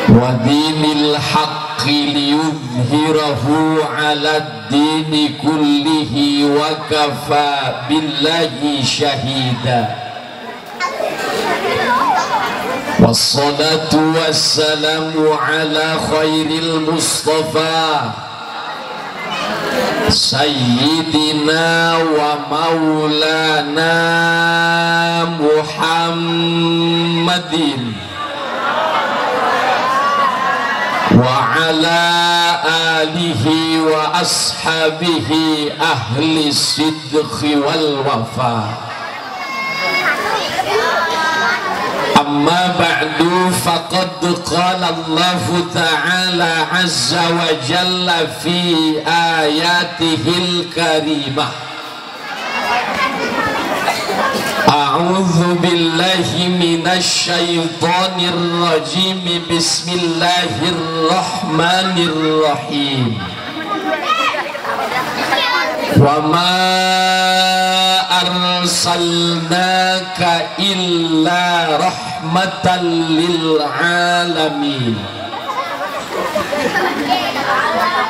wa dinil haqqi liyudhhirahu 'alad dini kullihi wa kafa billahi syahida. Wassalatu wassalamu ala khairil mustafa sayyidina wa maulana Muhammadin wa ala alihi wa ashabihi ahli sidqi wal wafa. Amma ba'du, faqad qala Allah ta'ala azza wa jalla fi ayatihil karimah. A'udzu billahi minasy syaithanir rajim. Bismillahirrahmanirrahim. Wa ma arsalnaka illa rahmatan lil alamin.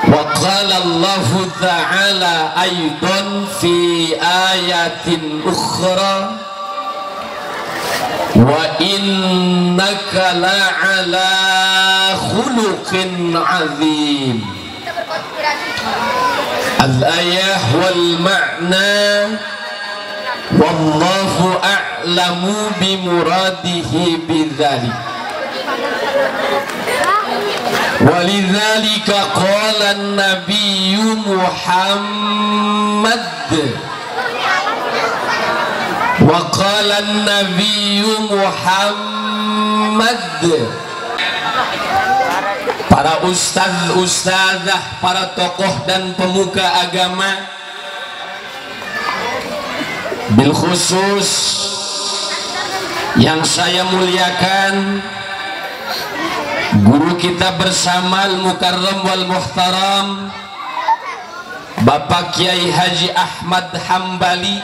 Wa qala Allah ta'ala aidan fi ayatin ukhra wa innaka la'ala khuluqin azim. Al-ayah wal ma'na wallahu a'lamu bimuradihi bidzalik. Walidzalika qala an-nabiyyu Muhammad wa qala an-nabiyyu Muhammad. Para ustaz, ustazah, para tokoh dan pemuka agama, bil khusus yang saya muliakan, guru kita bersama al-mukarram wal muhtaram Bapak Kiai Haji Ahmad Hambali,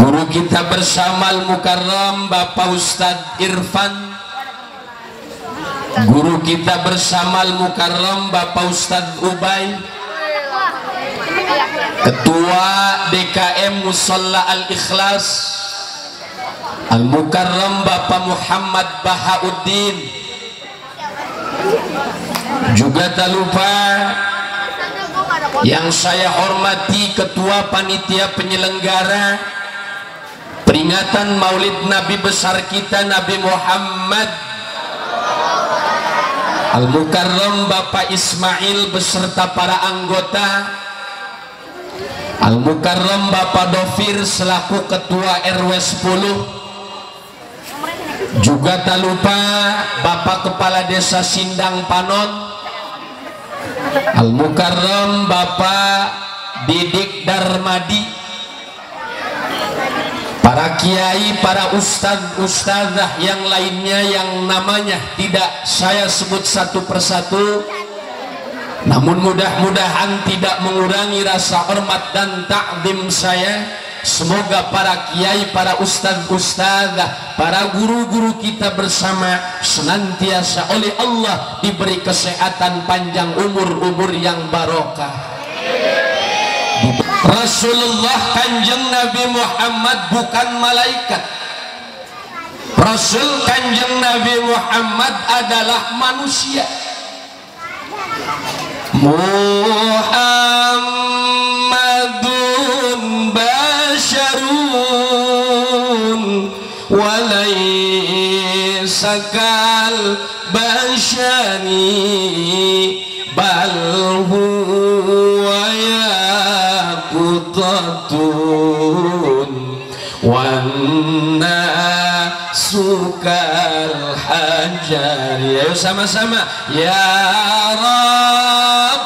guru kita bersama al-mukarram Bapak Ustadz Irfan, guru kita bersama al-mukarram Bapak Ustadz Ubay, Ketua DKM Musalla Al-Ikhlas al-mukarram Bapak Muhammad Bahauddin, juga tak lupa yang saya hormati Ketua Panitia Penyelenggara peringatan Maulid Nabi besar kita Nabi Muhammad al-mukarram Bapak Ismail beserta para anggota, al-mukarram Bapak Dofir selaku Ketua RW 10, juga tak lupa Bapak Kepala Desa Sindang Panon, al-mukarram Bapak Didik Darmadi, para kiai, para ustadz, ustazah yang lainnya yang namanya tidak saya sebut satu persatu, namun mudah-mudahan tidak mengurangi rasa hormat dan takdim saya. Semoga para kiai, para ustadz, ustazah, para guru-guru kita bersama senantiasa oleh Allah diberi kesehatan, panjang umur yang barokah. Rasulullah Kanjeng Nabi Muhammad bukan malaikat. Rasul Kanjeng Nabi Muhammad adalah manusia. Muhammadun basyarun wa laysa kal basyari bal huwa yaqutatun wan sukal hajar. Ayo sama-sama ya Rabb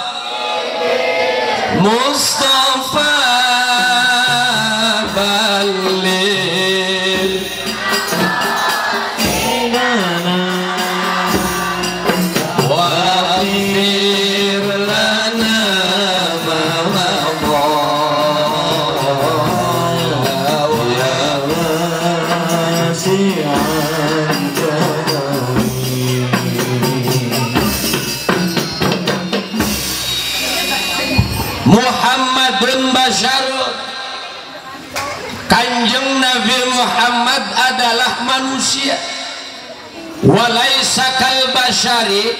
Mustafa balil wa'afir lana mawabah manusia. Walaisa kal basyari,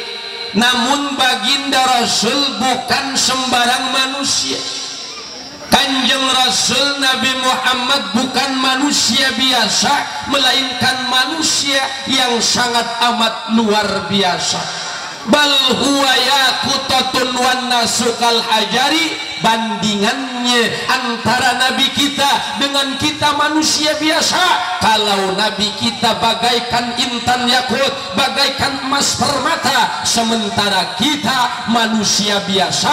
namun baginda Rasul bukan sembarang manusia. Kanjeng Rasul Nabi Muhammad bukan manusia biasa, melainkan manusia yang sangat amat luar biasa. Bal huwa yaqutatun wan nasu kal hajari, bandingannya antara Nabi kita dengan kita manusia biasa. Kalau Nabi kita bagaikan intan yakut, bagaikan emas permata, sementara kita manusia biasa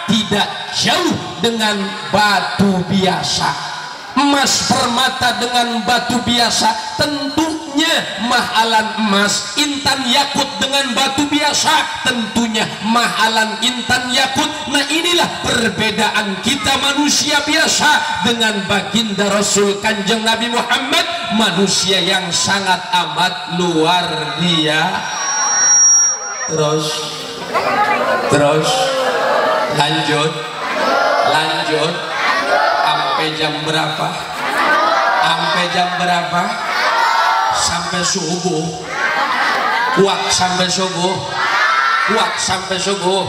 tidak jauh dengan batu biasa. Emas permata dengan batu biasa tentunya mahalan emas, intan yakut dengan batu biasa tentunya mahalan intan yakut. Nah, inilah perbedaan kita manusia biasa dengan baginda Rasul Kanjeng Nabi Muhammad, manusia yang sangat amat luar biasa. Terus lanjut sampai jam berapa? Sampai subuh. Kuat sampai subuh.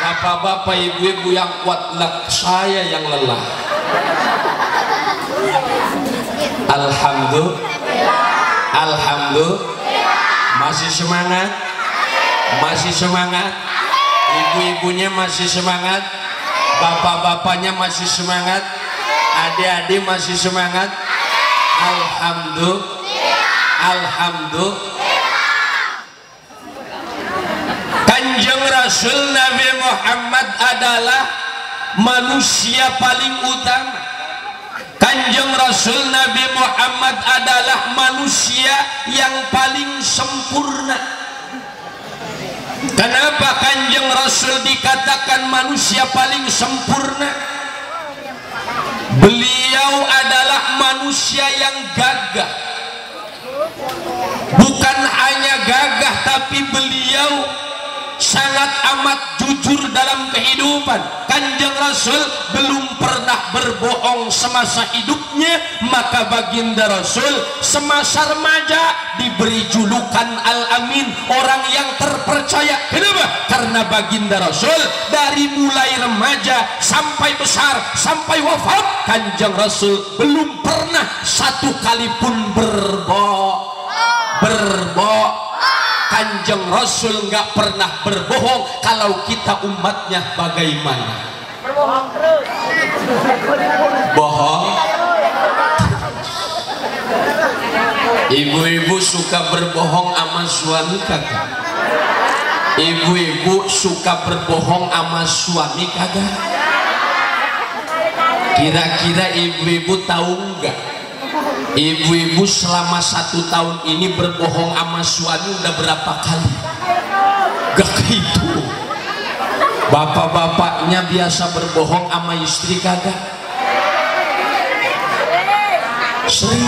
Bapak-bapak, ibu-ibu yang kuat, saya yang lelah. Alhamdulillah. Masih semangat. Ibu-ibunya masih semangat. Bapak-bapaknya masih semangat. Adik-adik masih semangat. Alhamdulillah. Kanjeng Rasul Nabi Muhammad adalah manusia paling utama. Kanjeng Rasul Nabi Muhammad adalah manusia yang paling sempurna. Kenapa Kanjeng Rasul dikatakan manusia paling sempurna? Beliau adalah manusia yang gagah. Bukan hanya gagah, tapi beliau sangat amat jujur dalam kehidupan. Kanjeng Rasul belum pernah berbohong semasa hidupnya, maka baginda Rasul semasa remaja diberi julukan Al-Amin, orang yang terpercaya. Kenapa? Karena baginda Rasul dari mulai remaja sampai besar, sampai wafat, Kanjeng Rasul belum pernah satu kali pun berbohong. Kanjeng Rasul nggak pernah berbohong. Kalau kita umatnya bagaimana? Berbohong terus. Bohong. Ibu-ibu suka berbohong sama suami kagak? Ibu-ibu suka berbohong sama suami kagak? Kira-kira ibu-ibu tahu nggak? Ibu-ibu selama 1 tahun ini berbohong sama suami udah berapa kali? Gak kehitung. Bapak-bapaknya biasa berbohong sama istri kagak? Sering.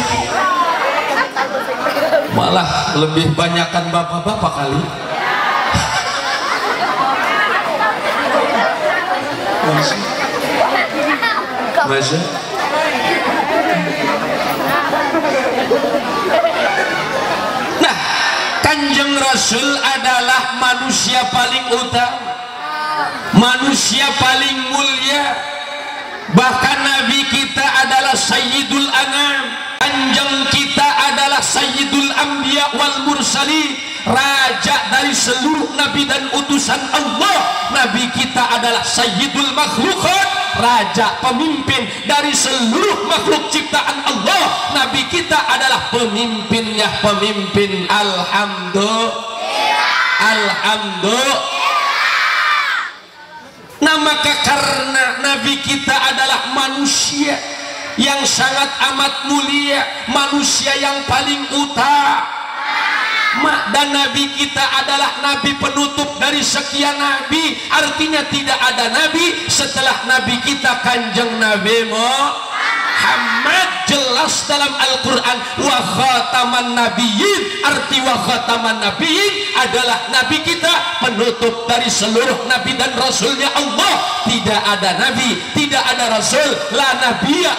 Malah lebih banyakan bapak-bapak kali. Masih? Nah, Kanjeng Rasul adalah manusia paling utama, manusia paling mulia. Bahkan Nabi kita adalah Sayyidul Anam. Kanjeng kita adalah Sayyidul Anbiya wal Mursalin, raja dari seluruh nabi dan utusan Allah. Nabi kita adalah Sayyidul Makhlukat, raja pemimpin dari seluruh makhluk ciptaan Allah. Nabi kita adalah pemimpinnya pemimpin. Alhamdulillah. Nah, maka karena Nabi kita adalah manusia yang sangat amat mulia, manusia yang paling utama, dan Nabi kita adalah Nabi penutup dari sekian Nabi. Artinya tidak ada Nabi setelah Nabi kita Kanjeng Nabi Muhammad. Jelas dalam Al-Quran, wa khataman nabiyyin. Arti wa khataman nabiyyin adalah Nabi kita penutup dari dari seluruh nabi dan rasulnya Allah. Tidak ada nabi, tidak ada rasul, la nabiyya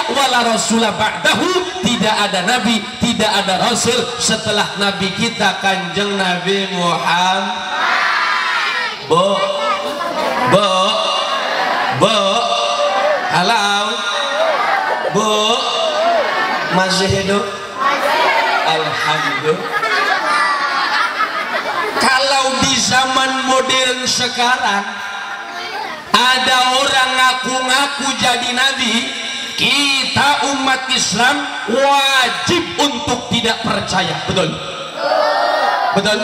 wala rasulah ba'dahu. Tidak ada nabi, tidak ada rasul setelah nabi kita Kanjeng Nabi Muhammad. Halo Bu, masih hidup? Alhamdulillah. Kalau di zaman modern sekarang ada orang ngaku-ngaku jadi nabi, kita umat Islam wajib untuk tidak percaya. Betul? Betul?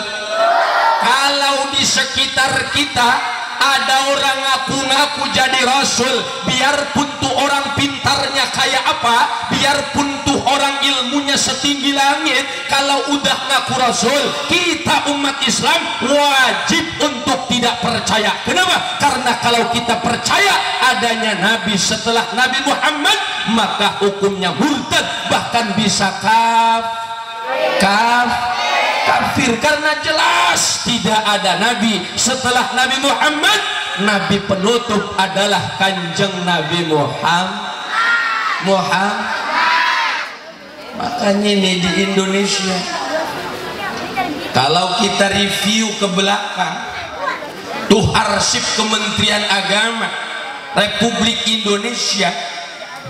Kalau di sekitar kita ada orang ngaku-ngaku jadi rasul, biarpun tuh orang pintarnya kayak apa, biarpun tuh orang ilmunya setinggi langit, kalau udah ngaku rasul, kita umat Islam wajib untuk tidak percaya. Kenapa? Karena kalau kita percaya adanya nabi setelah Nabi Muhammad, maka hukumnya murtad, bahkan bisa kafir, karena jelas tidak ada nabi setelah Nabi Muhammad. Nabi penutup adalah Kanjeng Nabi Muhammad. Makanya ini di Indonesia, kalau kita review ke belakang tuh arsip Kementerian Agama Republik Indonesia,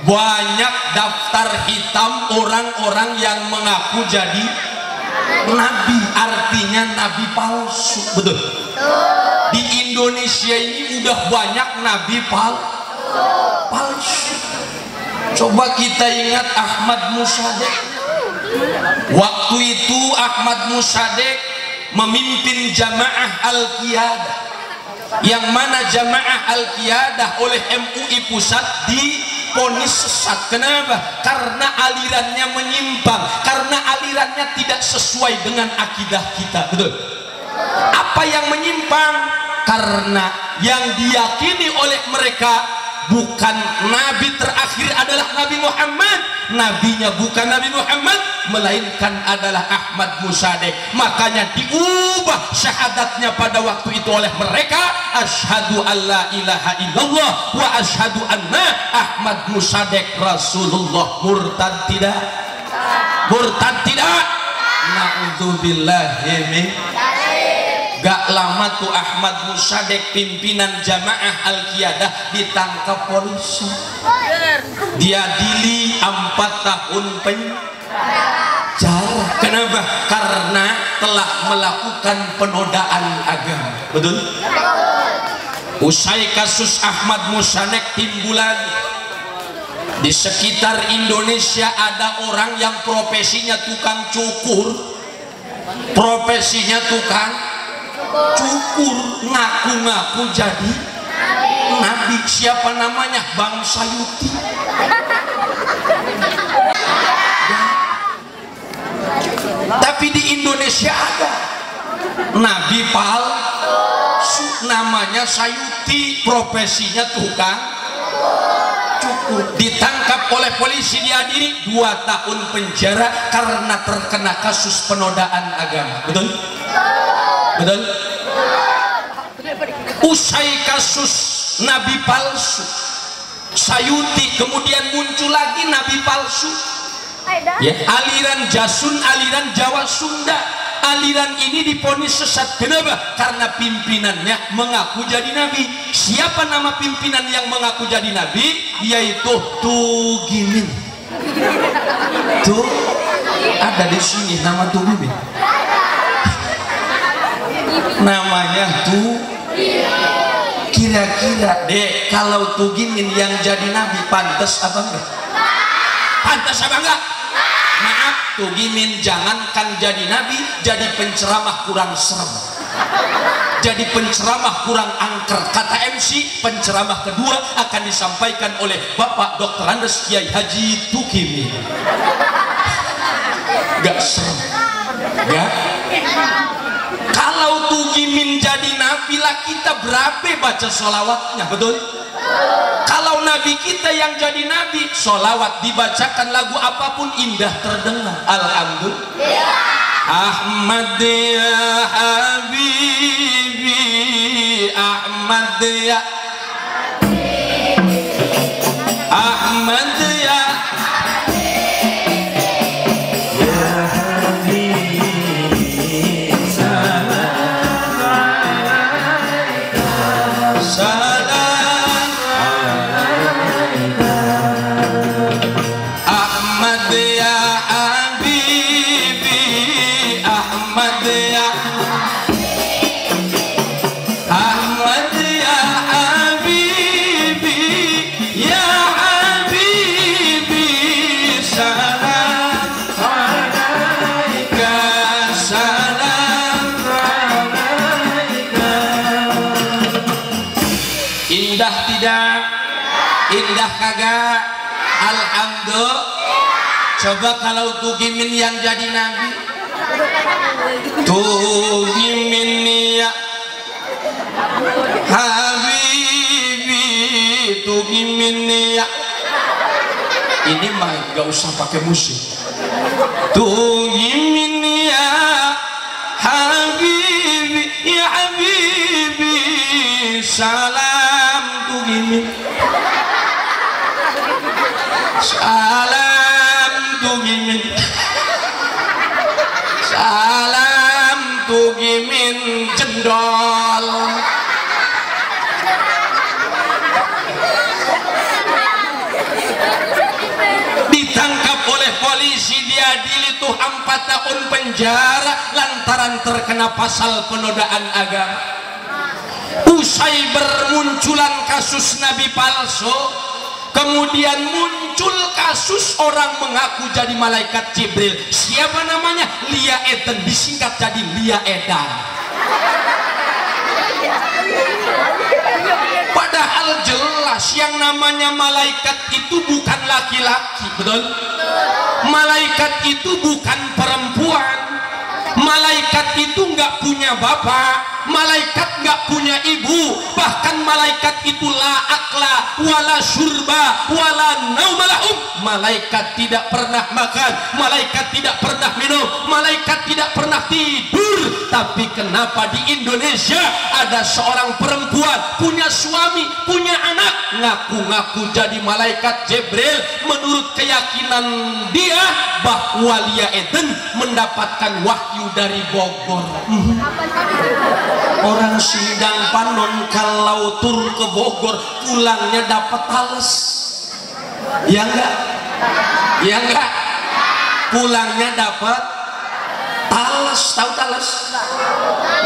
banyak daftar hitam orang-orang yang mengaku jadi nabi, artinya nabi palsu. Betul? Di Indonesia ini udah banyak nabi palsu. Coba kita ingat Ahmad Musaddiq. Waktu itu Ahmad Musaddiq memimpin jamaah Al-Qiyadah, yang mana jamaah Al-Qiyadah oleh MUI pusat divonis sesat. Kenapa? Karena alirannya menyimpang, karena alirannya tidak sesuai dengan akidah kita. Betul? Apa yang menyimpang? Karena yang diyakini oleh mereka bukan nabi terakhir adalah Nabi Muhammad, nabinya bukan Nabi Muhammad, melainkan adalah Ahmad Musaddiq. Makanya diubah syahadatnya pada waktu itu oleh mereka, asyhadu alla ilaha illallah wa asyhadu anna Ahmad Musaddiq Rasulullah. Murtad tidak? Murtad tidak? Na'udzubillahi min. Gak lama tuh Ahmad Musaddiq, pimpinan jamaah Al-Qiyadah, ditangkap polisi. Dia diadili 4 tahun penjara. Kenapa? Karena telah melakukan penodaan agama. Betul? Usai kasus Ahmad Musaddiq timbul lagi. Di sekitar Indonesia ada orang yang profesinya tukang cukur, profesinya tukang cukur, ngaku-ngaku jadi nabi. Siapa namanya? Bang Sayuti. Tapi di Indonesia ada nabi palsu, namanya Sayuti, profesinya tukang cukur. Ditangkap oleh polisi, diadili 2 tahun penjara karena terkena kasus penodaan agama. Betul? Betul? Usai kasus nabi palsu Sayuti, kemudian muncul lagi nabi palsu, ya, aliran Jasun, aliran Jawa Sunda. Aliran ini divonis sesat. Kenapa? Karena pimpinannya mengaku jadi nabi. Siapa nama pimpinan yang mengaku jadi nabi? Yaitu Tugimin. Tuh ada di sini nama Tugimin. Namanya tuh, kira-kira dek, kalau Tugimin yang jadi nabi, pantas apa enggak? Pantas apa enggak? Maaf, Tugimin jangankan jadi nabi, jadi penceramah kurang serem, jadi penceramah kurang angker. Kata MC, penceramah kedua akan disampaikan oleh Bapak Dr. Andes Kiai Haji Tugimin. Gak serem, gak? Kalau Tugimin jadi nabi lah, kita berapa baca sholawatnya? Betul? Kalau nabi kita yang jadi nabi, sholawat dibacakan lagu apapun indah terdengar. Alhamdulillah. Ahmad ya Habib Ahmad ya Ahmad ya indah kagak? Alhamdulillah. Coba kalau Tugimin yang jadi nabi, Tugimin ya Habibi, Tugimin ya. Ini mah gak usah pakai musik. Tugimin ya Habibi, ya Habibi, salam Tugimin. Salam Tugimin, salam Tugimin jendol. Ditangkap oleh polisi, diadili tuh 4 tahun penjara lantaran terkena pasal penodaan agama. Usai bermunculan kasus nabi palsu, kemudian muncul kasus orang mengaku jadi malaikat Jibril. Siapa namanya? Lia Eden, disingkat jadi Lia Edan. Padahal jelas yang namanya malaikat itu bukan laki-laki, betul? Malaikat itu bukan perempuan. Malaikat itu nggak punya bapak, malaikat nggak punya ibu, bahkan malaikat itu la akla wala surba wala naumalahum. Malaikat tidak pernah makan, malaikat tidak pernah minum, malaikat tidak pernah tidur. Tapi kenapa di Indonesia ada seorang perempuan punya suami, punya anak, ngaku-ngaku jadi malaikat Jibril? Menurut keyakinan dia bahwa Lia Eden mendapatkan wahyu dari Bogor. Orang Sindang Panon kalau tur ke Bogor pulangnya dapat tales, ya enggak? Ya enggak? Pulangnya dapat tales. Tahu tales?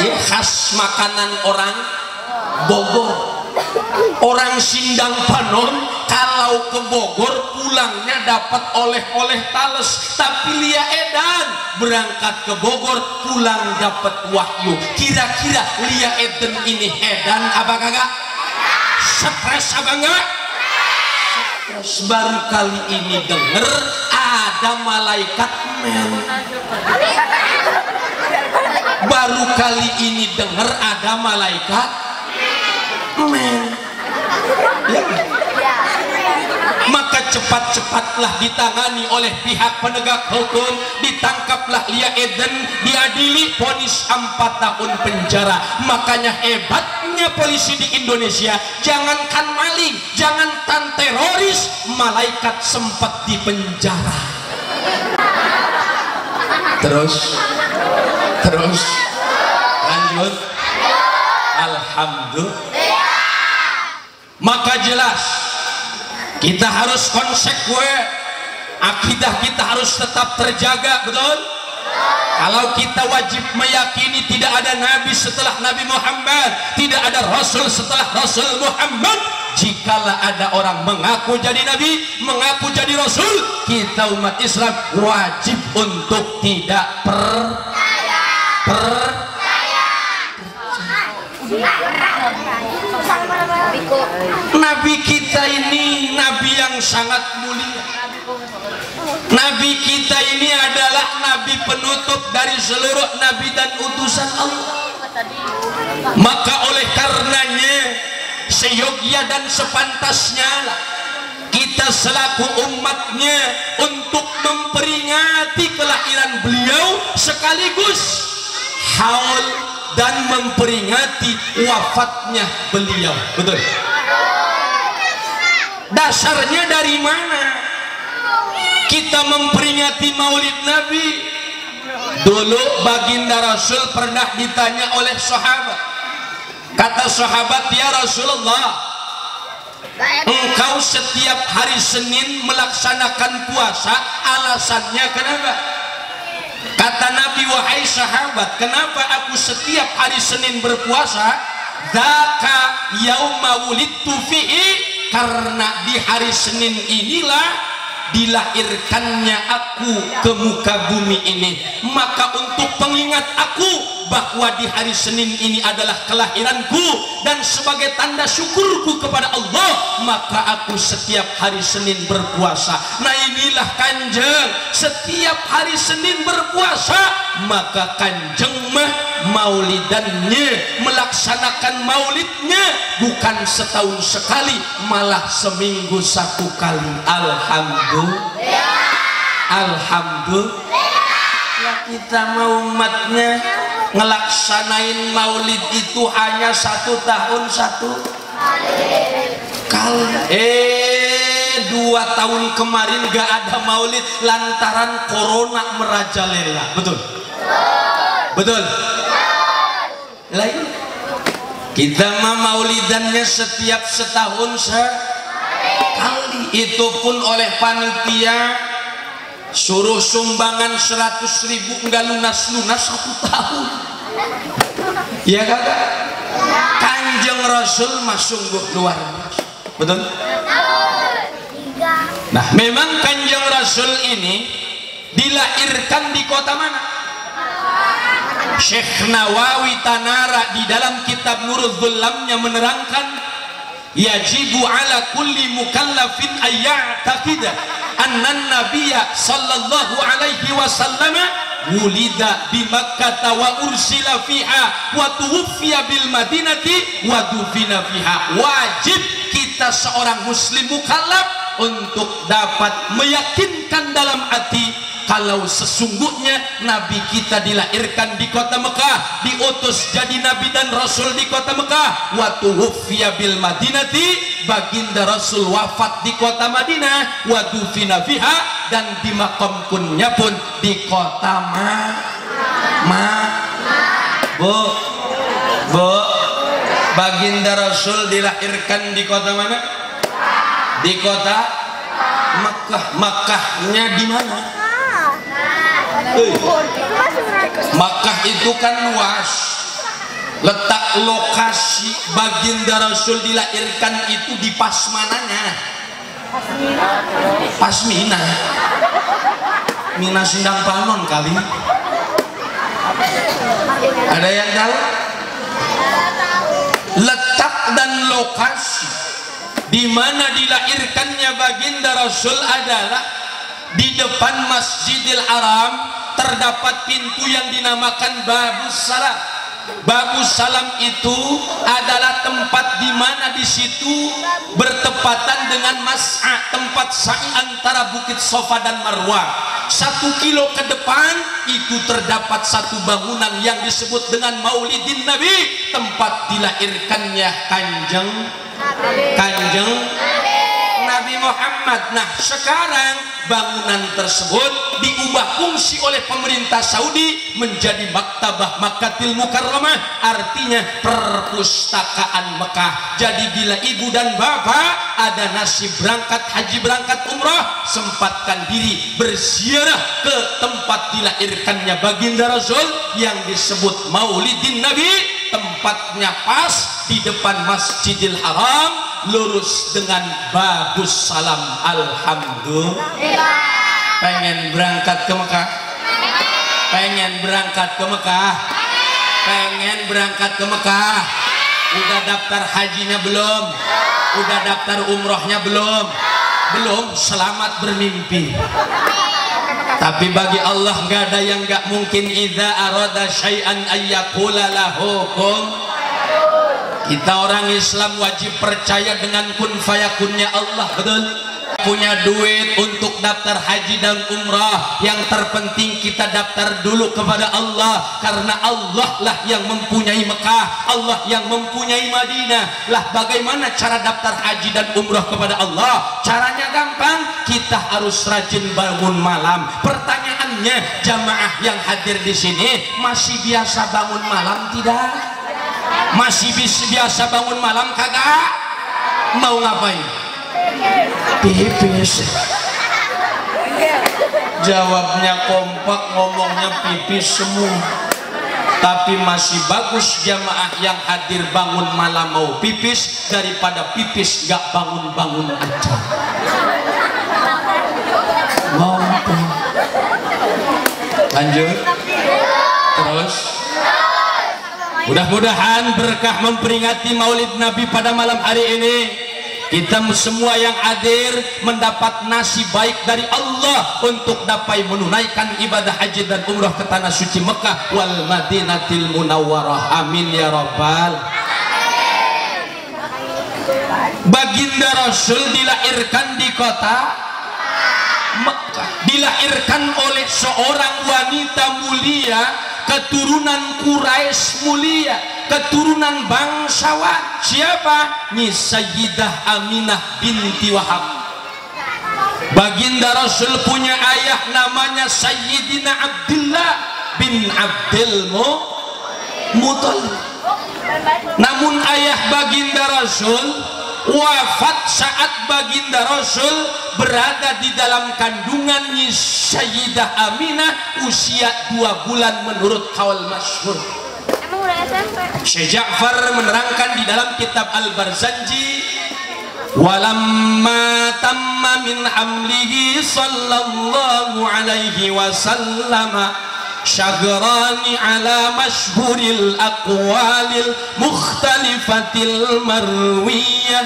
Ya, khas makanan orang Bogor. Orang Sindang Panon kalau ke Bogor pulangnya dapat oleh-oleh tales. Tapi Lia Edan berangkat ke Bogor pulang dapat wahyu. Kira-kira Lia Eden ini edan apa kagak? Stres apa enggak? Stres. Baru kali ini denger ada malaikat men. Baru kali ini denger ada malaikat men. Ya. Maka cepat-cepatlah ditangani oleh pihak penegak hukum. Ditangkaplah Lia Eden, diadili, vonis 4 tahun penjara. Makanya hebatnya polisi di Indonesia, jangankan maling, jangankan teroris, malaikat sempat dipenjara. Terus lanjut. Alhamdulillah. Maka jelas kita harus konsekuen, akidah kita harus tetap terjaga, betul? Kalau kita wajib meyakini tidak ada nabi setelah Nabi Muhammad, tidak ada rasul setelah Rasul Muhammad. Jikalau ada orang mengaku jadi nabi, mengaku jadi rasul, kita umat Islam wajib untuk tidak percaya. Nabi kita ini nabi yang sangat mulia. Nabi kita ini adalah nabi penutup dari seluruh nabi dan utusan Allah. Maka oleh karenanya seyogia dan sepantasnya kita selaku umatnya untuk memperingati kelahiran beliau sekaligus haul dan memperingati wafatnya beliau. Betul? Dasarnya dari mana kita memperingati Maulid Nabi? Dulu baginda Rasul pernah ditanya oleh sahabat. Kata sahabat, ya Rasulullah, engkau setiap hari Senin melaksanakan puasa, alasannya kenapa? Kata Nabi, wahai sahabat, kenapa aku setiap hari Senin berpuasa? Dzaka yauma wulidtu fihi, karena di hari Senin inilah dilahirkannya aku ke muka bumi ini. Maka untuk pengingat aku bahwa di hari Senin ini adalah kelahiranku dan sebagai tanda syukurku kepada Allah, maka aku setiap hari Senin berpuasa. Nah inilah Kanjeng, setiap hari Senin berpuasa, maka Kanjeng mah maulidannya, melaksanakan maulidnya bukan setahun sekali, malah seminggu satu kali. Alhamdulillah. Alhamdulillah. Kita mau umatnya ngelaksanain maulid itu hanya 1 tahun 1 kali. 2 tahun kemarin gak ada maulid lantaran corona merajalela. Betul? Betul? Lain. Kita mah maulidannya setiap setahun sekali. Itu pun oleh panitia suruh sumbangan 100.000 enggak lunas-lunas 1 tahun. Ya kakak? Kanjeng Rasul mah sungguh luar biasa. Betul? Nah memang Kanjeng Rasul ini dilahirkan di kota mana? Syekh Nawawi Tanara di dalam kitab Nurul Dhulamnya menerangkan, yajibu ala kulli mukallafin ayya'taqida anna nabiyya sallallahu alaihi wasallam wulida di Makkah wa ursila fiha wa tuwfiya bil madinati wa dufina fiha. Wajib kita seorang muslim mukallaf untuk dapat meyakinkan dalam hati kalau sesungguhnya Nabi kita dilahirkan di kota Mekah, diutus jadi Nabi dan Rasul di kota Mekah, wa tuwfiya bil madinati, baginda Rasul wafat di kota Madinah, wa dufina fiha, dan dimakamkannya pun di kota Bu, baginda Rasul dilahirkan di kota mana? Di kota Mekah. Mekahnya di mana? Makkah itu kan luas. Letak lokasi baginda Rasul dilahirkan itu di pas mananya? Pas Mina. Mina Sindang Panon kali. Ada yang tahu? Letak dan lokasi di mana dilahirkannya baginda Rasul adalah di depan Masjidil Haram. Terdapat pintu yang dinamakan Babus Salam. Babus Salam itu adalah tempat di mana di situ bertepatan dengan Mas'a, tempat sa'i antara Bukit Sofa dan Marwah. 1 kilo ke depan itu terdapat satu bangunan yang disebut dengan Maulidin Nabi, tempat dilahirkannya Kanjeng Nabi Muhammad. Nah sekarang bangunan tersebut diubah fungsi oleh pemerintah Saudi menjadi Maktabah Makkatil Mukarramah, artinya perpustakaan Mekah. Jadi bila ibu dan bapak ada nasib berangkat haji, berangkat umrah, sempatkan diri berziarah ke tempat dilahirkannya baginda Rasul yang disebut Maulidin Nabi. Tempatnya pas di depan Masjidil Haram, lurus dengan Babus Salam. Alhamdulillah. Pengen berangkat ke Mekah? Pengen berangkat ke Mekah? Pengen berangkat ke Mekah? Udah daftar hajinya belum? Udah daftar umrohnya belum? Belum. Selamat bermimpi. Tapi bagi Allah nggak ada yang nggak mungkin. Idza arada syai'an ayyaqula lahu kun. Kita orang Islam wajib percaya dengan kun fayakunnya Allah. Betul? punya duit untuk daftar haji dan umrah, yang terpenting kita daftar dulu kepada Allah, karena Allah lah yang mempunyai Mekah, Allah yang mempunyai Madinah. Lah bagaimana cara daftar haji dan umrah kepada Allah? Caranya gampang, kita harus rajin bangun malam. Pertanyaannya, jamaah yang hadir di sini masih biasa bangun malam tidak? Masih biasa bangun malam kagak? Mau ngapain? Pipis. Jawabnya kompak, ngomongnya pipis semua. Tapi masih bagus jamaah yang hadir bangun malam mau pipis daripada pipis gak bangun-bangun aja. Ngompong. Lanjut. Terus. Mudah-mudahan berkah memperingati Maulid Nabi pada malam hari ini, kita semua yang hadir mendapat nasib baik dari Allah untuk dapat menunaikan ibadah haji dan umrah ke tanah suci Mekah wal Madinatil Munawwarah. Amin ya rabbal. Baginda Rasul dilahirkan di kota Mekah, dilahirkan oleh seorang wanita mulia, keturunan Quraisy mulia, keturunan bangsawan. Siapa? Nyi Sayyidah Aminah binti Wahab. Baginda Rasul punya ayah namanya Sayyidina Abdullah bin Abdul Muthalib. Namun ayah baginda Rasul wafat saat baginda Rasul berada di dalam kandungan Nyi Sayyidah Aminah usia 2 bulan menurut kaul masyhur. Syekh Ja'far menerangkan di dalam kitab Al-Barzanji, walamma tamma min hamlihi sallallahu alaihi wasallam syagrani ala masyhuril aqwalil mukhtalifatil marwiyah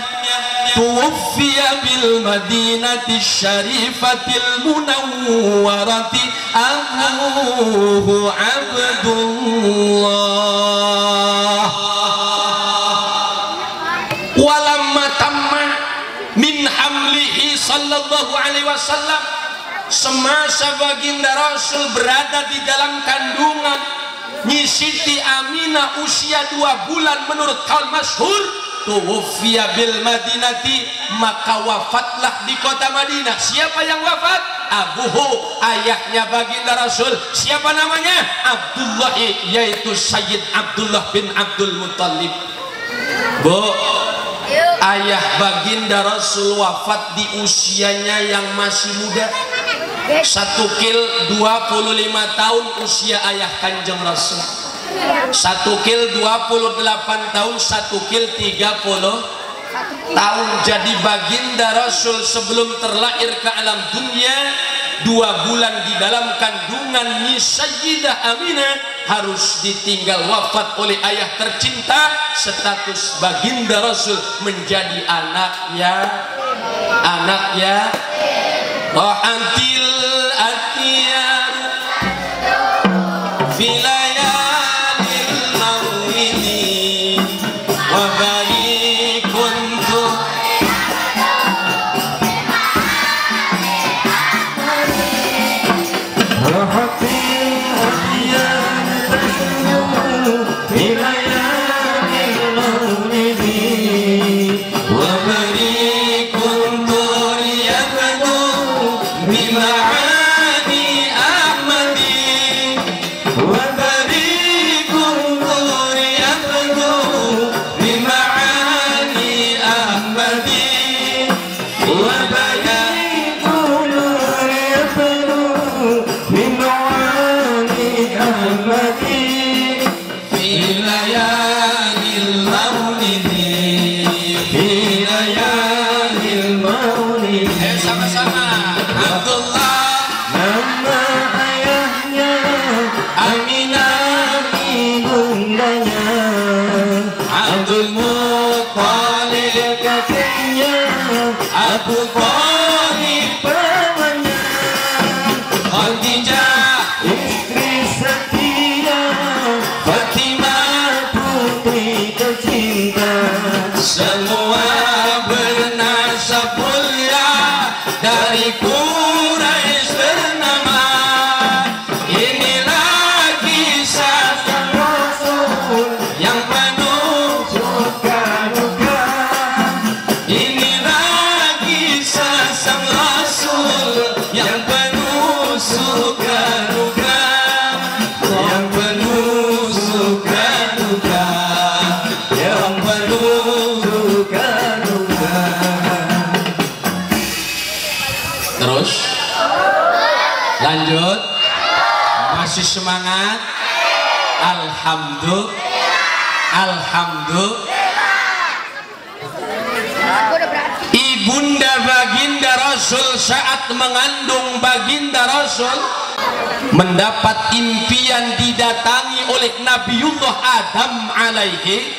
tuwfiya bil madinati syarifatil munawwarati abuhu Abdullah. Walamma tamma min hamlihi sallallahu alaihi wasallam, semasa baginda Rasul berada di dalam kandungan Nyi Siti Aminah usia 2 bulan menurut kaul masyhur, tuwfiya bil madinati, maka wafatlah di kota Madinah. Siapa yang wafat? Abuhu, ayahnya baginda Rasul. Siapa namanya? Abdullah, yaitu Sayyid Abdullah bin Abdul Muthalib. Bu, ayah baginda Rasul wafat di usianya yang masih muda. 1 kil 25 tahun usia ayah Kanjeng Rasul. 1 kil 28 tahun, 1 kil 30 tahun. Jadi baginda Rasul sebelum terlahir ke alam dunia 2 bulan di dalam kandungan Nyi Sayyidah Aminah harus ditinggal wafat oleh ayah tercinta. Status baginda Rasul menjadi anaknya rohantil atiyar filayalil maulidi wa barikun tu rohantil atiyar filayalil maulidi wa barikun tu yabdu bima'ani ahmadi wa barikun tu yabdu bima'ani ahmadi wa barikun tu yabdu bima'ani ahmadi fi layalil maulidi, fi layalil maulidi. Sama-sama. Abdullah nama ayahnya, Aminah ibundanya, Abdul Muthalib kakeknya, Abu Thalib pamannya, Khadijah istri setia, Fatimah putri tercinta, semua bernasab mulia semangat. Alhamdulillah. Ibunda baginda Rasul saat mengandung baginda Rasul mendapat impian didatangi oleh Nabiullah Adam alaihi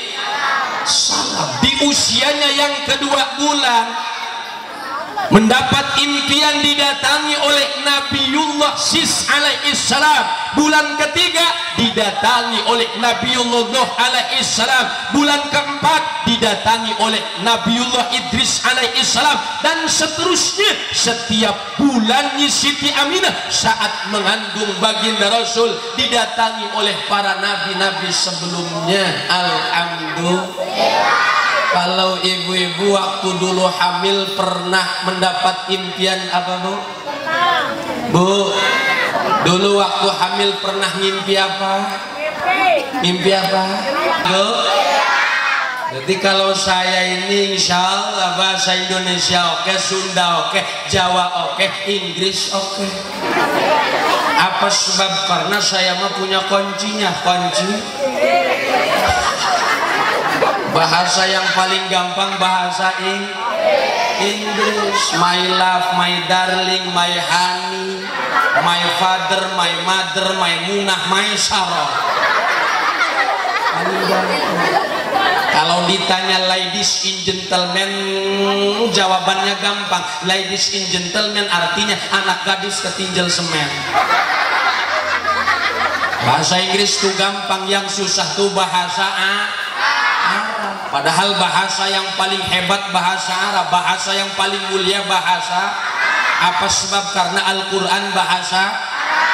salam di usianya yang kedua bulan, mendapat impian didatangi oleh Nabiullah Sis alaihi salam bulan ketiga, didatangi oleh Nabiullah Nuh alaihi salam bulan keempat, didatangi oleh Nabiullah Idris alaihi salam, dan seterusnya setiap bulannya Siti Aminah saat mengandung baginda Rasul didatangi oleh para nabi-nabi sebelumnya. Alhamdulillah. Kalau ibu-ibu waktu dulu hamil pernah mendapat impian apa, Bu? Bu, dulu waktu hamil pernah mimpi apa? Mimpi apa? Bu? Jadi kalau saya ini insya Allah bahasa Indonesia oke, Sunda oke, Jawa oke, Inggris oke. Apa sebab? Karena saya mah punya kuncinya, kunci. Bahasa yang paling gampang bahasa Inggris. My love, my darling, my honey, my father, my mother, my munah, my sarah. Kalau ditanya ladies and gentlemen, jawabannya gampang. Ladies and gentlemen artinya anak gadis ketinjal semen. Bahasa Inggris tuh gampang, yang susah tuh bahasa Arab. Padahal bahasa yang paling hebat bahasa Arab, bahasa yang paling mulia bahasa. Apa sebab? Karena Al-Quran bahasa,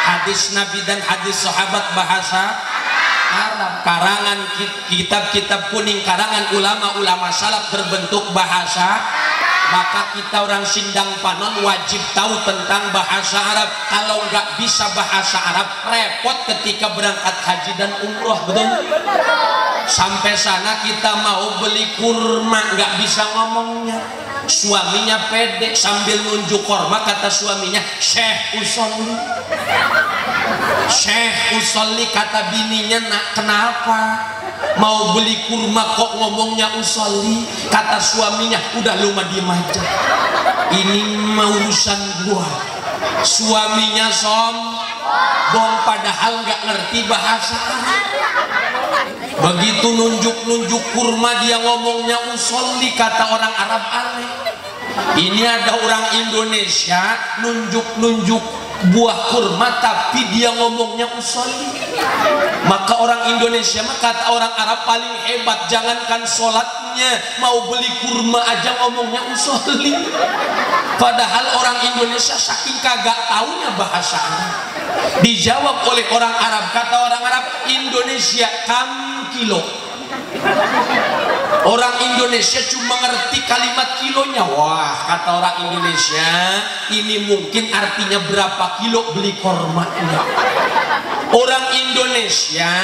hadis Nabi dan hadis sahabat bahasa Arab. Karangan kitab-kitab kuning, karangan ulama-ulama salaf berbentuk bahasa. Maka kita orang Sindang Panon wajib tahu tentang bahasa Arab. Kalau nggak bisa bahasa Arab, repot ketika berangkat haji dan umroh, betul? Sampai sana kita mau beli kurma, nggak bisa ngomongnya. Suaminya pede sambil nunjuk kurma, kata suaminya, Syekh Usolli. Syekh Usolli, kata bininya, nak kenapa? Mau beli kurma kok ngomongnya Usolli? Kata suaminya, udah lu mah diem aja, ini mau urusan gua. Suaminya sombong padahal nggak ngerti bahasa Arab. Begitu nunjuk-nunjuk kurma dia ngomongnya Usolli, kata orang Arab aneh. Ini ada orang Indonesia nunjuk-nunjuk buah kurma tapi dia ngomongnya Usolli. Maka orang Indonesia, maka kata orang Arab paling hebat, jangankan sholatnya, mau beli kurma aja ngomongnya Usolli. Padahal orang Indonesia saking kagak taunya bahasa Arab. Dijawab oleh orang Arab, kata orang Arab, Indonesia kilo. Orang Indonesia cuma ngerti kalimat kilonya. Wah, kata orang Indonesia, ini mungkin artinya berapa kilo beli kormanya. Orang Indonesia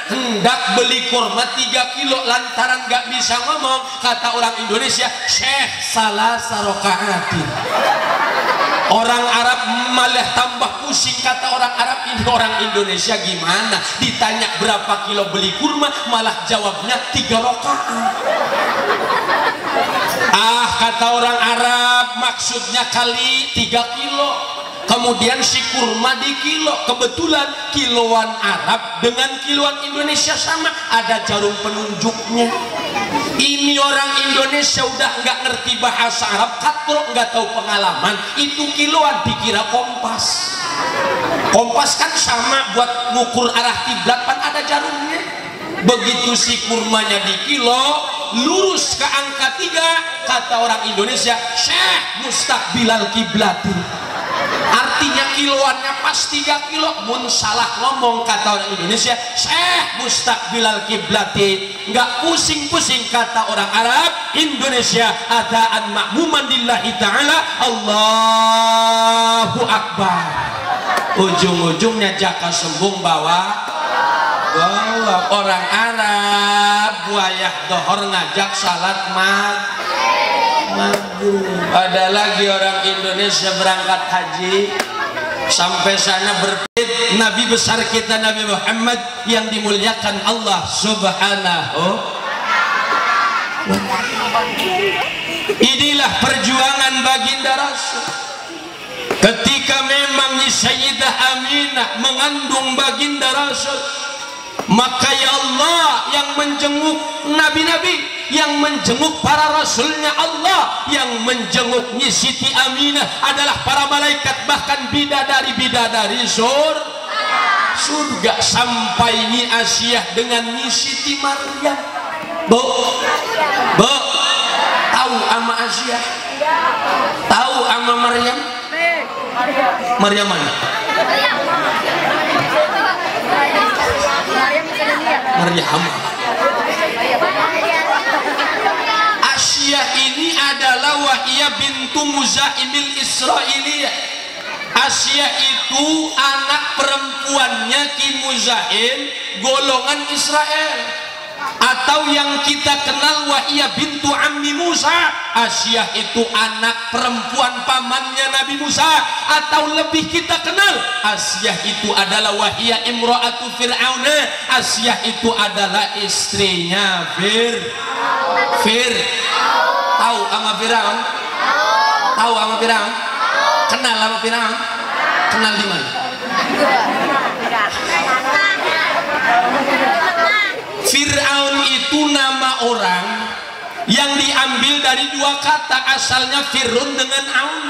hendak beli kurma 3 kilo lantaran gak bisa ngomong. Kata orang Indonesia, Syekh salah sarokaatin. Orang Arab malah tambah pusing. Kata orang Arab, ini orang Indonesia gimana? Ditanya berapa kilo beli kurma, malah jawabnya 3 rakaat. Kata orang Arab, maksudnya kali 3 kilo. Kemudian si kurma di kilo. Kebetulan kiloan Arab dengan kiloan Indonesia sama, ada jarum penunjuknya. Ini orang Indonesia udah nggak ngerti bahasa Arab, katrok, nggak tahu pengalaman. Itu kiloan dikira kompas. Kompas kan sama buat ngukur arah kiblat, kan ada jarumnya. Begitu si kurmanya di kilo, lurus ke angka 3, kata orang Indonesia, Syekh mustaqbilal kiblati. Artinya kiloannya pas 3 kilo. Mun salah ngomong, kata orang Indonesia, Syekh mustaqbilal kiblati. Nggak pusing-pusing, kata orang Arab Indonesia, adaan ma'muman lillahi ta'ala, Allahu Akbar. Ujung-ujungnya jaka sembung bawa orang Arab buayah dohor ngajak salat maghrib. Ada lagi orang Indonesia berangkat haji, sampai sana berpit Nabi besar kita Nabi Muhammad yang dimuliakan Allah Subhanahu. Inilah perjuangan baginda Rasul. Ketika memang Sayyidah Aminah mengandung baginda Rasul, maka ya Allah yang menjenguk nabi-nabi, yang menjenguk para rasulnya Allah, yang menjenguk Siti Aminah adalah para malaikat, bahkan bidadari-bidadari surga. Sampai Nyi Asyah dengan Nyi Siti Maryam. Bu, tahu ama Asyah? Tahu ama Maryam? Maryam mana? Maryam. Asyah ini adalah Wahiyah bintu Muzaimil Israiliyah. Asyah itu anak perempuannya Ki Muzaim, golongan Israel, atau yang kita kenal Wahiyah bintu Ammi Musa. Asyah itu anak perempuan pamannya Nabi Musa, atau lebih kita kenal Asyah itu adalah Wahiyah imra'atu Fir'aun. Asyah itu adalah istrinya tahu sama Fir'aun? Tahu sama Fir'aun? Kenal sama Fir'aun? Kenal di mana? Fir'aun itu nama orang yang diambil dari dua kata, asalnya Fir'un dengan Aun,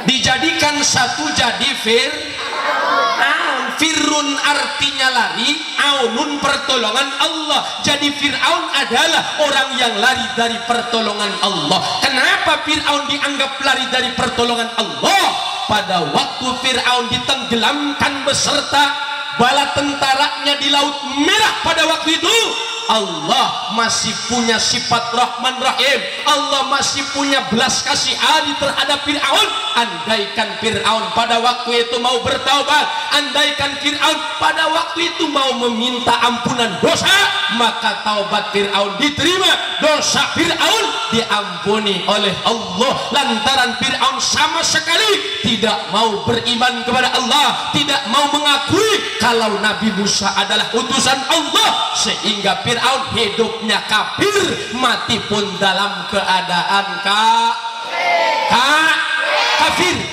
dijadikan satu jadi Fir'aun. Fir'un artinya lari, Aunun pertolongan Allah. Jadi Fir'aun adalah orang yang lari dari pertolongan Allah. Kenapa Fir'aun dianggap lari dari pertolongan Allah? Pada waktu Fir'aun ditenggelamkan beserta bala tentaranya di Laut Merah, pada waktu itu Allah masih punya sifat Rahman Rahim. Allah masih punya belas kasih adi terhadap Fir'aun. Andaikan Fir'aun pada waktu itu mau bertaubat, andaikan Fir'aun pada waktu itu mau meminta ampunan dosa, maka taubat Fir'aun diterima, dosa Fir'aun diampuni oleh Allah. Lantaran Fir'aun sama sekali tidak mau beriman kepada Allah, tidak mau mengakui kalau Nabi Musa adalah utusan Allah, sehingga Fir'aun hidupnya kafir, mati pun dalam keadaan kafir.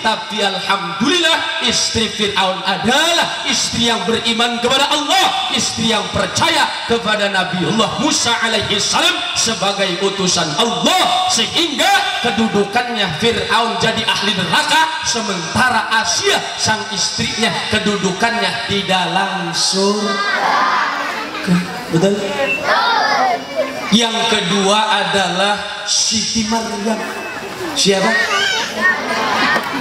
Tapi alhamdulillah istri Fir'aun adalah istri yang beriman kepada Allah, istri yang percaya kepada Nabiullah Musa alaihi salam sebagai utusan Allah, sehingga kedudukannya Fir'aun jadi ahli neraka, sementara Asyah sang istrinya kedudukannya di dalam surga. Betul? Yang kedua adalah Siti Maryam.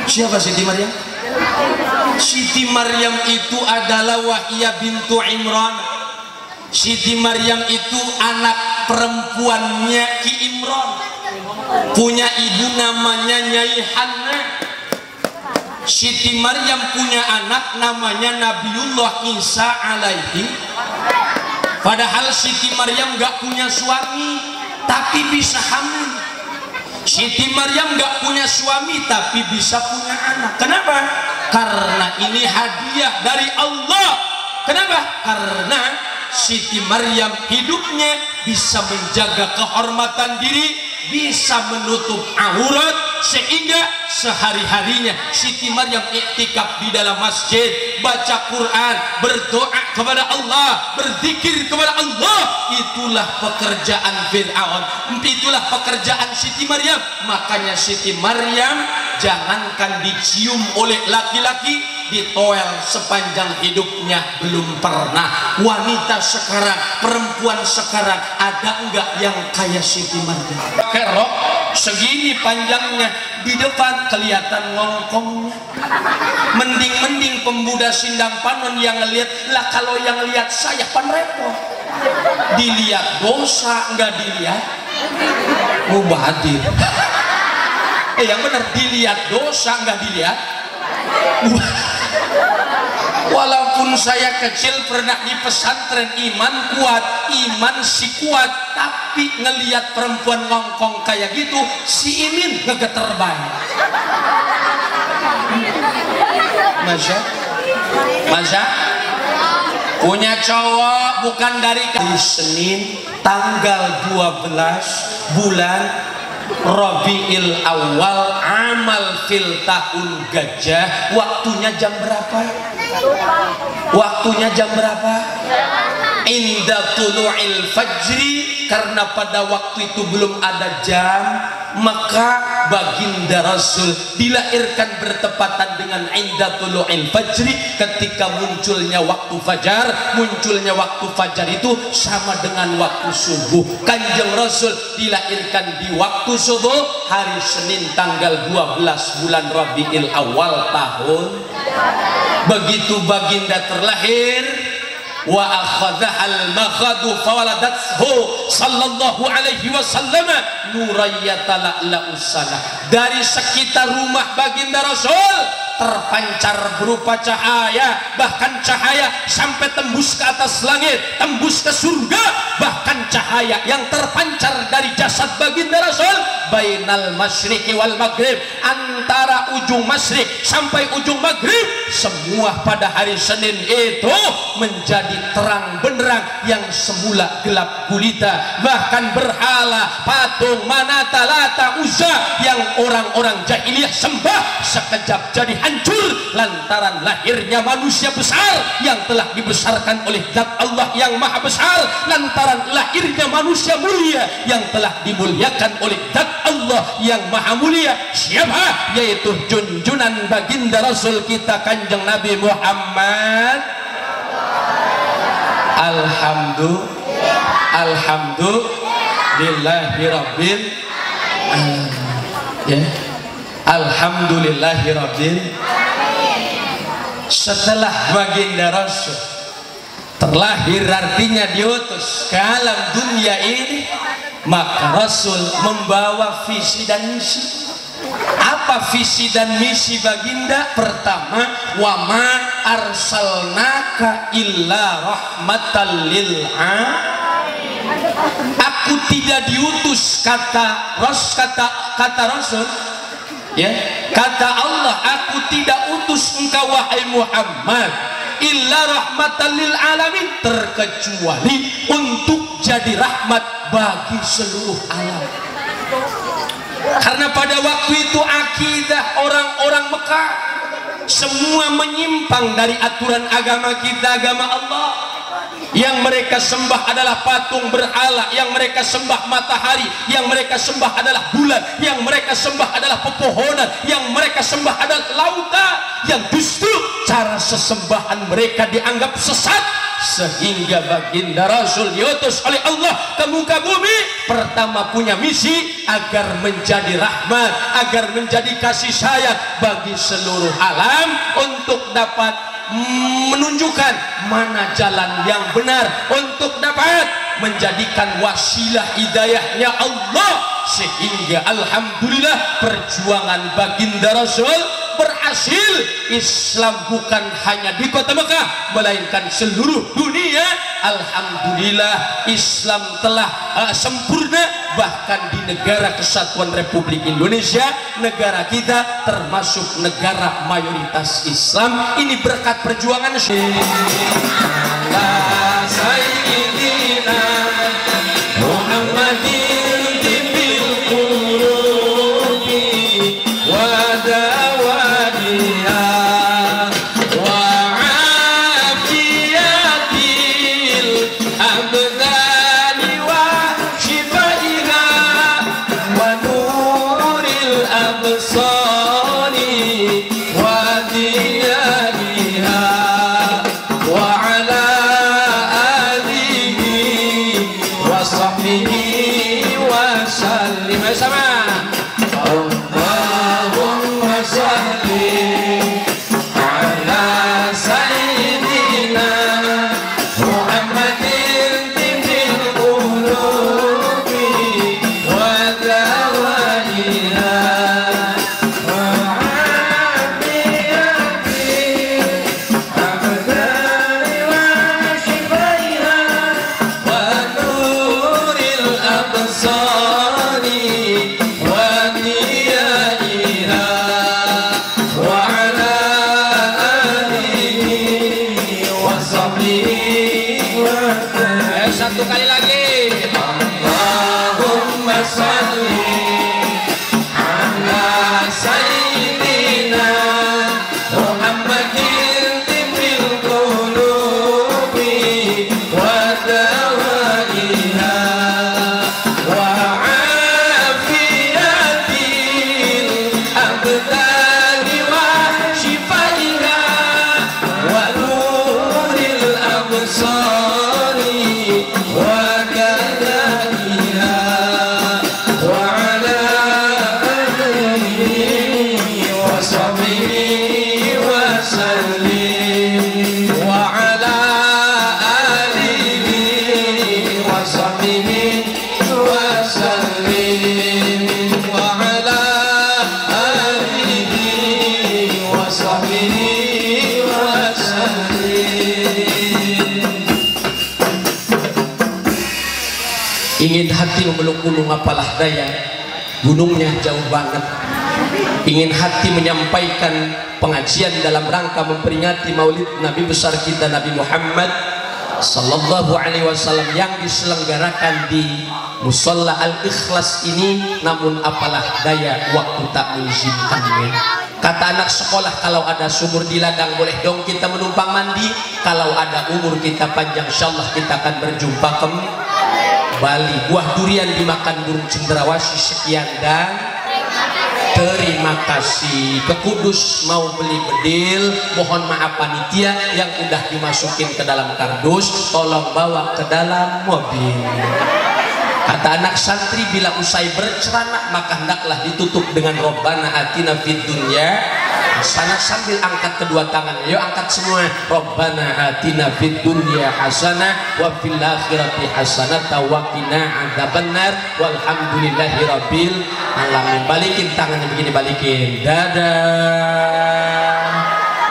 Siapa Siti Maryam? Siti Maryam itu adalah Wahiyah bintu Imran. Siti Maryam itu anak perempuannya Ki Imran, punya ibu namanya Nyai Hana. Siti Maryam punya anak namanya Nabiullah Isa alaihi. Padahal Siti Maryam gak punya suami tapi bisa hamil. Siti Maryam gak punya suami tapi bisa punya anak. Kenapa? Karena ini hadiah dari Allah. Kenapa? Karena Siti Maryam hidupnya bisa menjaga kehormatan diri, bisa menutup aurat, sehingga sehari-harinya Siti Maryam iktikaf di dalam masjid, baca Quran, berdoa kepada Allah, berzikir kepada Allah. Itulah pekerjaan Fir'aun, itulah pekerjaan Siti Maryam. Makanya Siti Maryam jangankan dicium oleh laki-laki, ditoel sepanjang hidupnya belum pernah. Wanita sekarang, perempuan sekarang, ada enggak yang kayak Siti Maryam? Kerok segini panjangnya, di depan kelihatan ngongkongnya. Mending pemuda Sindang Panon yang lihat lah. Kalau yang lihat saya pan repot. Dilihat dosa, enggak dilihat mubadir. Yang benar, dilihat dosa, enggak dilihat. Walaupun saya kecil pernah di pesantren, iman kuat, iman si kuat, tapi ngelihat perempuan ngongkong kayak gitu, si Imin ngegeter banget. Masya Masa punya cowok bukan dari Senin tanggal 12 bulan Rabiul Awal amal fil tahun gajah. Waktunya jam berapa? Waktunya jam berapa? Inda tulu'il fajri, karena pada waktu itu belum ada jam, maka baginda Rasul dilahirkan bertepatan dengan inda tulu'il fajri, ketika munculnya waktu fajar. Munculnya waktu fajar itu sama dengan waktu subuh. Kanjeng Rasul dilahirkan di waktu subuh hari Senin tanggal 12 bulan Rabiul Awal tahun. Begitu baginda terlahir, wa akhadhal maghadu fawaladathu sallallahu alaihi wasallam nurayyata la usana. Dari sekitar rumah baginda Rasul terpancar berupa cahaya, bahkan cahaya sampai tembus ke atas langit, tembus ke surga. Bahkan cahaya yang terpancar dari jasad baginda Rasul bainal masyriqi wal maghrib, antara ujung masyrik sampai ujung maghrib, semua pada hari Senin itu menjadi terang benderang yang semula gelap gulita. Bahkan berhala, patung, Manata, Lata, Uzza yang orang-orang jahiliyah sembah sekejap jadi hancur lantaran lahirnya manusia besar yang telah dibesarkan oleh zat Allah yang maha besar, lantaran lahirnya manusia mulia yang telah dimuliakan oleh zat Allah yang maha mulia. Siapa? Yaitu junjunan baginda Rasul kita Kanjeng Nabi Muhammad. Alhamdulillahirabbil alamin. Ya. Alhamdulillahirabbil. Setelah baginda Rasul terlahir, artinya diutus ke alam dunia ini, maka Rasul membawa visi dan misi. Apa visi dan misi baginda? Pertama, wa ma arsalnaka illa rahmatan lil alamin. Aku tidak diutus, kata Rasul, ya, kata Allah, aku tidak utus engkau wahai Muhammad illa rahmatan lil alamin, terkecuali untuk jadi rahmat bagi seluruh alam. Karena pada waktu itu akidah orang-orang Mekah semua menyimpang dari aturan agama kita, agama Allah. Yang mereka sembah adalah patung berhala, yang mereka sembah matahari, yang mereka sembah adalah bulan, yang mereka sembah adalah pepohonan, yang mereka sembah adalah lautan, yang justru cara sesembahan mereka dianggap sesat. Sehingga baginda Rasul diutus oleh Allah ke muka bumi, pertama punya misi agar menjadi rahmat, agar menjadi kasih sayang bagi seluruh alam, untuk dapat menunjukkan mana jalan yang benar, untuk dapat menjadikan wasilah hidayahnya Allah. Sehingga alhamdulillah perjuangan baginda Rasul berhasil. Islam bukan hanya di kota Mekah melainkan seluruh dunia. Alhamdulillah Islam telah sempurna, bahkan di negara Kesatuan Republik Indonesia, negara kita termasuk negara mayoritas Islam. Ini berkat perjuangan wa Satu kali lagi. Allahumma salli ala sayyidina Muhammadin tibbil qulubi wa dawaiha wa afiyatil abdani wa shifaiha wa nuril absari wa kadaiha wa ala alihi wa sahbihi wa sallim wa ala alihi wa sahbihi wa sallim wa ala alihi wa sahbihi wa sallim. Ingin hati memeluk gunung apalah daya, gunungnya jauh banget. Ingin hati menyampaikan pengajian dalam rangka memperingati maulid Nabi besar kita Nabi Muhammad sallallahu alaihi wasallam yang diselenggarakan di Musholla Al-Ikhlas ini, namun apalah daya waktu tak mengizinkannya. Kata anak sekolah, kalau ada sumur di ladang boleh dong kita menumpang mandi. Kalau ada umur kita panjang, insyaallah kita akan berjumpa kembali. Buah durian dimakan burung cendrawasih. Sekian dan terima kasih. Ke Kudus mau beli bedil, mohon maaf panitia yang udah dimasukin ke dalam kardus, tolong bawa ke dalam mobil. Kata anak santri, bila usai berceramah maka hendaklah ditutup dengan Rabbana atina fid dunya hasanah, sambil angkat kedua tangan. Ayo angkat semua. Rabbana atina fid dunya hasanah wa fil akhirati hasanah wa qina adzabannar walhamdulillahi rabbil alamin. Balikin tangannya begini, balikin. Dadah.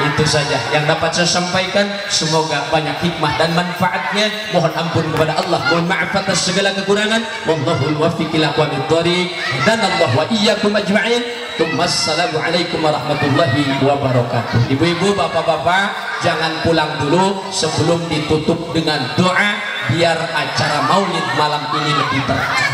Itu saja yang dapat saya sampaikan. Semoga banyak hikmah dan manfaatnya. Mohon ampun kepada Allah, mohon maaf atas segala kekurangan. Wallahul muwaffiq ila aqwamit thoriq. Dan Allah wa iyyakum ajma'in. Wassalamualaikum warahmatullahi wabarakatuh. Ibu-ibu, bapak-bapak, jangan pulang dulu sebelum ditutup dengan doa biar acara maulid malam ini lebih berkah.